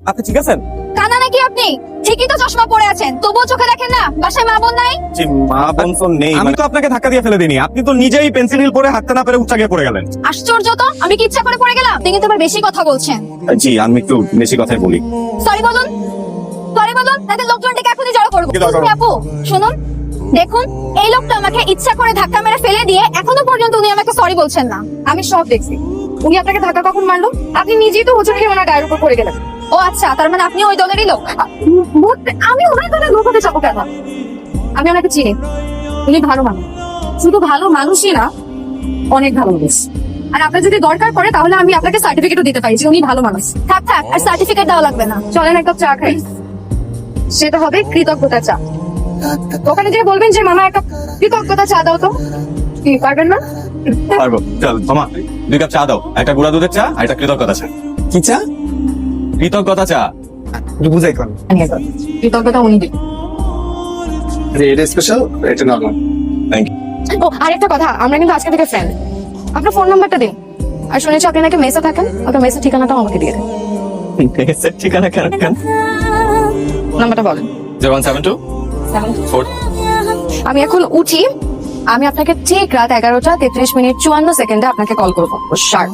আপনি ঠিক আছেন? কানা নাকি আপনি? ঠিকই তো চশমা পরে আছেন, তবুও চোখে দেখেন না? বাসায় মা বোন নাই? জি, মা বোন তো নেই। আমি তো আপনাকে ধাক্কা দিয়ে ফেলে দিইনি, আপনি তো নিজেই পেন্সিল হিল পরে হাঁটতে না পেরে উচ্চা গিয়ে পড়ে গেলেন। আশ্চর্য তো, আমি কি ইচ্ছা করে পড়ে গেলাম? আপনি কিন্তু আবার বেশি কথা বলছেন। জি, আমি একটু বেশি কথাই বলি। সরি বলুন, সরি বলুন, তাদের লোকজনটাকে এখনই জড়ো করবো। কি দরকার? আপু শুনুন, দেখুন এই লোকটা আমাকে ইচ্ছা করে ধাক্কা মেরে ফেলে দিয়ে এখনো পর্যন্ত উনি আমাকে সরি বলছেন না। আমি সব দেখছি। উনি আপনাকে ধাক্কা কখন মারলো? আপনি নিজেই তো হোঁচট খেয়ে ওনার গায়ের উপর পড়ে গেলেন। ও আচ্ছা, তার মানে আপনি ওই দলেরই লোক? আমি ওনার দলের লোক হতে যাবো কেন? আমি ওনাকে চিনি, উনি ভালো মানুষ। শুধু ভালো মানুষই না, অনেক ভালো মানুষ। আর আপনার যদি দরকার পড়ে তাহলে আমি আপনাকে সার্টিফিকেটও দিতে পারি যে উনি ভালো মানুষ। থাক থাক, আর সার্টিফিকেট দেওয়া লাগবে না। চলেন এক কাপ চা খাই। সেটা হবে কৃতজ্ঞতা চা। ওখানে যে বলবেন যে মামা এক কাপ কৃতজ্ঞতা চা দাও তো। কি পারবেন না? পারবো। চল মামা, 2 কাপ চা দাও, একটা গুঁড়া দুধের চা আর একটা কৃতজ্ঞতা চা। কি চা? কৃতজ্ঞতা চা। একটু বুঝাই কোন কৃতজ্ঞতা উনি দিন। এটা স্পেশাল, এটা নরমাল। থ্যাংক ও আরেকটা কথা, আমরা কিন্তু আজকে থেকে ফ্রেন্ড। আপনার ফোন নাম্বারটা দিন। আর শুনেছি আপনি নাকি মেসে থাকেন, আপনার মেসের ঠিকানাটাও আমাকে দিয়ে দেন। ইউ। ঠিকানা কেন? নাম্বারটা বলেন। 0172 4। আমি এখন উঠি, আমি আপনাকে ঠিক রাত 11টা 33 মিনিট 54 সেকেন্ডে আপনাকে কল করবো। শার্প।